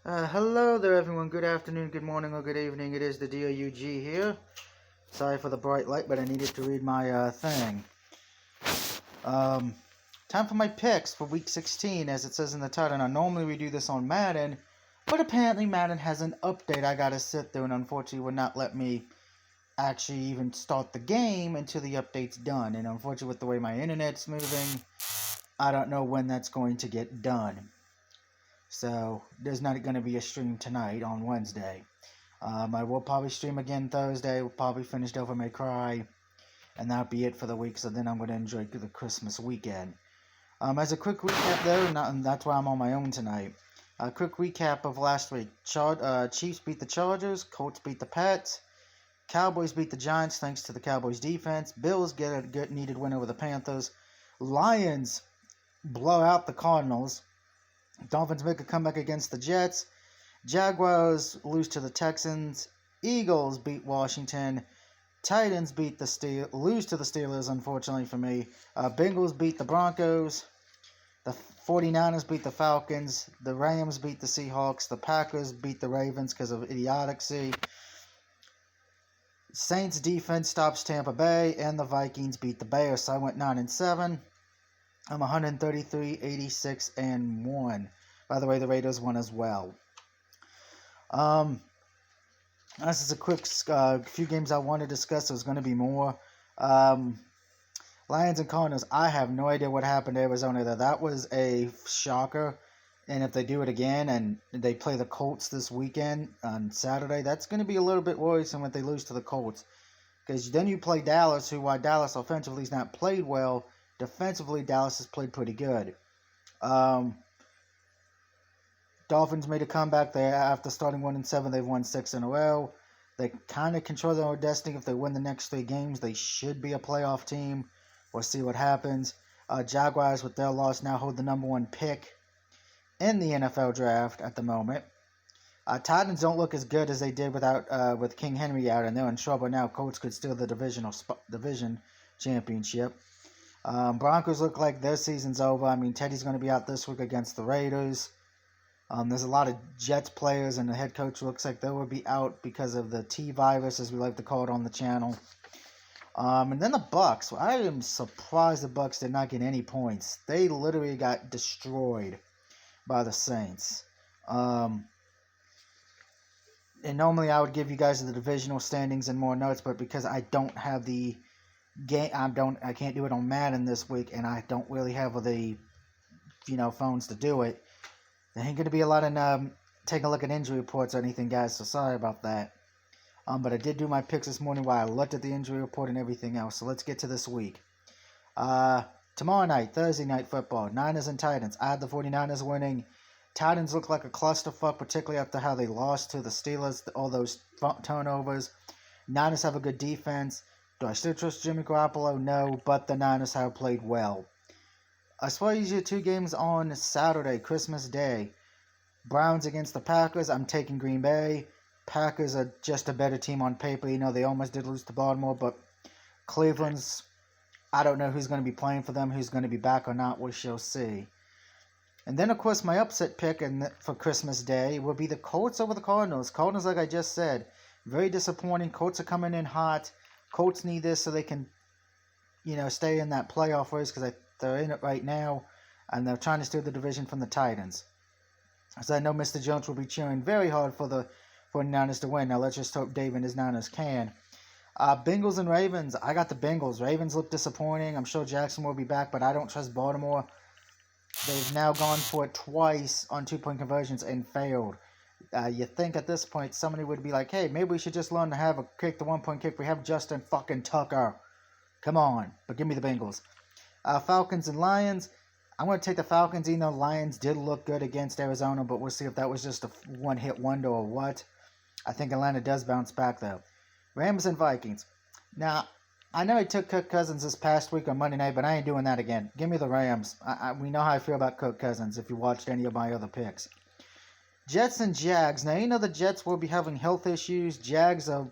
Hello there, everyone. Good afternoon, good morning, or good evening. It is the DOUG here. Sorry for the bright light, but I needed to read my thing. Time for my picks for Week 16, as it says in the title. Now, normally we do this on Madden, but apparently Madden has an update I gotta sit through, and unfortunately would not let me actually even start the game until the update's done. And unfortunately, with the way my internet's moving, I don't know when that's going to get done. So, there's not going to be a stream tonight on Wednesday. I will probably stream again Thursday. We'll probably finish Devil May Cry. And that'll be it for the week. So then I'm going to enjoy the Christmas weekend. As a quick recap though, that's why I'm on my own tonight. A quick recap of last week. Chiefs beat the Chargers. Colts beat the Pats. Cowboys beat the Giants thanks to the Cowboys defense. Bills get a good needed win over the Panthers. Lions blow out the Cardinals. Dolphins make a comeback against the Jets. Jaguars lose to the Texans. Eagles beat Washington. Titans lose to the Steelers, unfortunately for me. Bengals beat the Broncos. The 49ers beat the Falcons. The Rams beat the Seahawks. The Packers beat the Ravens because of idiocy. Saints defense stops Tampa Bay. And the Vikings beat the Bears. So I went 9-7. I'm 133, 86, and 1. By the way, the Raiders won as well. This is a quick few games I want to discuss. There's going to be more. Lions and Cardinals. I have no idea what happened to Arizona there. That was a shocker. And if they do it again and they play the Colts this weekend on Saturday, that's going to be a little bit worrisome if they lose to the Colts. Because then you play Dallas, who, while Dallas offensively has not played well, defensively, Dallas has played pretty good. Dolphins made a comeback there after starting 1-7. They've won 6 in a row. They kind of control their own destiny. If they win the next 3 games, they should be a playoff team. We'll see what happens. Jaguars, with their loss, now hold the number 1 pick in the NFL draft at the moment. Titans don't look as good as they did with King Henry out, and they're in trouble now. Colts could steal the division championship. Broncos look like their season's over. I mean, Teddy's going to be out this week against the Raiders. There's a lot of Jets players, and the head coach looks like they will be out because of the T-virus, as we like to call it on the channel. And then the Bucks. I am surprised the Bucks did not get any points. They literally got destroyed by the Saints. And normally I would give you guys the divisional standings and more notes, but because I don't have the game, I can't do it on Madden this week, and I don't really have the phones to do it. There ain't gonna be a lot of taking a look at injury reports or anything, guys. So sorry about that. But I did do my picks this morning while I looked at the injury report and everything else. So let's get to this week. Tomorrow night, Thursday night football, Niners and Titans. I had the 49ers winning. Titans look like a clusterfuck, particularly after how they lost to the Steelers, all those turnovers. Niners have a good defense. Do I still trust Jimmy Garoppolo? No, but the Niners have played well. As far as your 2 games on Saturday, Christmas Day, Browns against the Packers, I'm taking Green Bay. Packers are just a better team on paper. They almost did lose to Baltimore, but Cleveland's, I don't know who's going to be playing for them, who's going to be back or not, we shall see. And then, of course, my upset pick for Christmas Day will be the Colts over the Cardinals. Cardinals, like I just said, very disappointing. Colts are coming in hot. Colts need this so they can, stay in that playoff race because they're in it right now, and they're trying to steal the division from the Titans. So I know Mr. Jones will be cheering very hard for the 49ers to win. Now let's just hope Dave and his Niners can. Bengals and Ravens. I got the Bengals. Ravens look disappointing. I'm sure Jackson will be back, but I don't trust Baltimore. They've now gone for it twice on 2-point conversions and failed. You think at this point somebody would be like, hey, maybe we should just learn to have a kick, the 1-point kick. We have Justin fucking Tucker. Come on. But give me the Bengals. Falcons and Lions. I'm going to take the Falcons, even though Lions did look good against Arizona, but we'll see if that was just a one-hit wonder or what. I think Atlanta does bounce back, though. Rams and Vikings. Now, I know I took Kirk Cousins this past week on Monday night, but I ain't doing that again. Give me the Rams. We know how I feel about Kirk Cousins if you watched any of my other picks. Jets and Jags. Now, the Jets will be having health issues. Jags are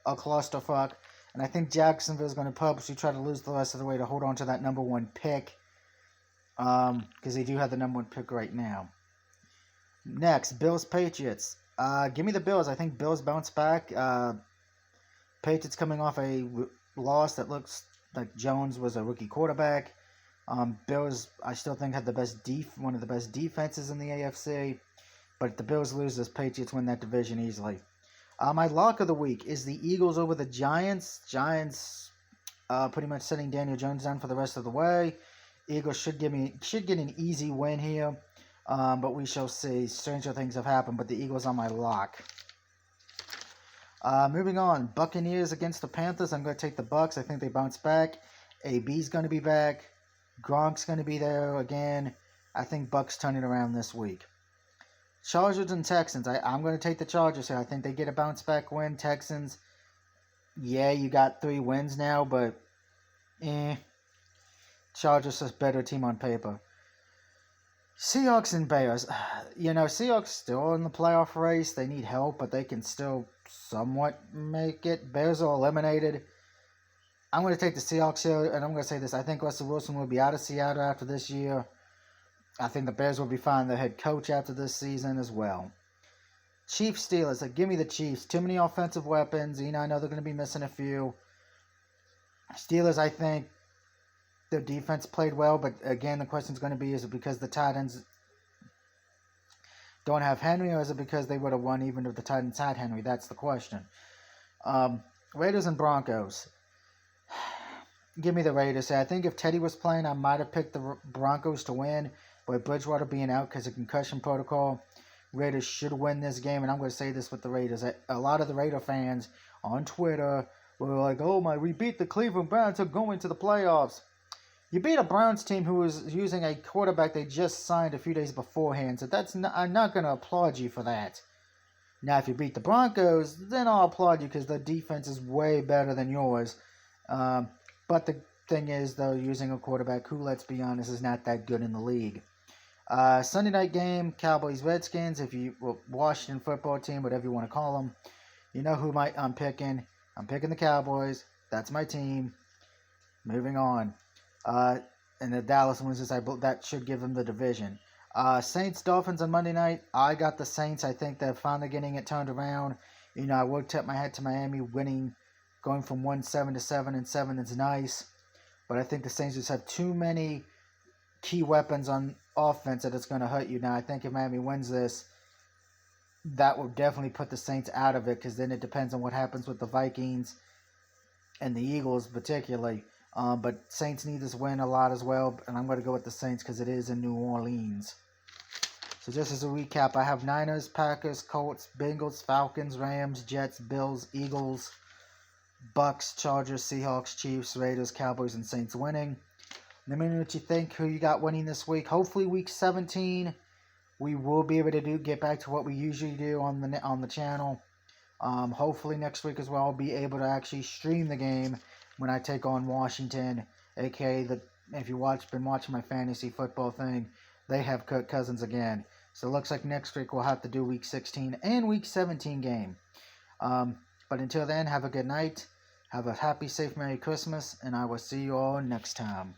a clusterfuck. And I think Jacksonville is going to purposely try to lose the rest of the way to hold on to that number 1 pick. Because they do have the number 1 pick right now. Next, Bills Patriots. Give me the Bills. I think Bills bounce back. Patriots coming off a loss that looks like Jones was a rookie quarterback. Bills, I still think, had one of the best defenses in the AFC. But if the Bills lose, the Patriots win that division easily. My lock of the week is the Eagles over the Giants. Giants pretty much setting Daniel Jones down for the rest of the way. Eagles should get an easy win here. But we shall see. Stranger things have happened, but the Eagles are my lock. Moving on, Buccaneers against the Panthers. I'm going to take the Bucs. I think they bounce back. AB's going to be back. Gronk's going to be there again. I think Bucs turn it around this week. Chargers and Texans. I'm going to take the Chargers here. I think they get a bounce back win. Texans, yeah, you got 3 wins now, but Chargers is a better team on paper. Seahawks and Bears. Seahawks still in the playoff race. They need help, but they can still somewhat make it. Bears are eliminated. I'm going to take the Seahawks here, and I'm going to say this. I think Russell Wilson will be out of Seattle after this year. I think the Bears will be finding their head coach after this season as well. Chiefs Steelers. Give me the Chiefs. Too many offensive weapons. I know they're going to be missing a few. Steelers, I think their defense played well, but again, the question is going to be, is it because the Titans don't have Henry, or is it because they would have won even if the Titans had Henry? That's the question. Raiders and Broncos. Give me the Raiders. I think if Teddy was playing, I might have picked the Broncos to win, but Bridgewater being out because of concussion protocol, Raiders should win this game, and I'm going to say this with the Raiders. A lot of the Raider fans on Twitter were like, we beat the Cleveland Browns, are going to the playoffs. You beat a Browns team who was using a quarterback they just signed a few days beforehand, so I'm not going to applaud you for that. Now, if you beat the Broncos, then I'll applaud you because the defense is way better than yours. But the thing is, though, using a quarterback who, let's be honest, is not that good in the league. Sunday night game, Cowboys-Redskins. If you Washington football team, whatever you want to call them, you know who I'm picking. I'm picking the Cowboys. That's my team. Moving on. And the Dallas wins this, that should give them the division. Saints-Dolphins on Monday night. I got the Saints. I think they're finally getting it turned around. I would tip my hat to Miami winning, going from 1-7 to 7-7 is nice. But I think the Saints just have too many key weapons on offense that it's going to hurt you. Now, I think if Miami wins this, that will definitely put the Saints out of it, because then it depends on what happens with the Vikings and the Eagles particularly. But Saints need this win a lot as well, and I'm going to go with the Saints because it is in New Orleans. So just as a recap, I have Niners, Packers, Colts, Bengals, Falcons, Rams, Jets, Bills, Eagles, Bucks, Chargers, Seahawks, Chiefs, Raiders, Cowboys, and Saints winning. Let me know what you think, who you got winning this week. Hopefully week 17, we will be able to get back to what we usually do on the channel. Hopefully next week as well, I'll be able to actually stream the game when I take on Washington, aka if you've been watching my fantasy football thing, they have Kirk Cousins again. So it looks like next week we'll have to do week 16 and week 17 game. But until then, have a good night. Have a happy, safe, Merry Christmas, and I will see you all next time.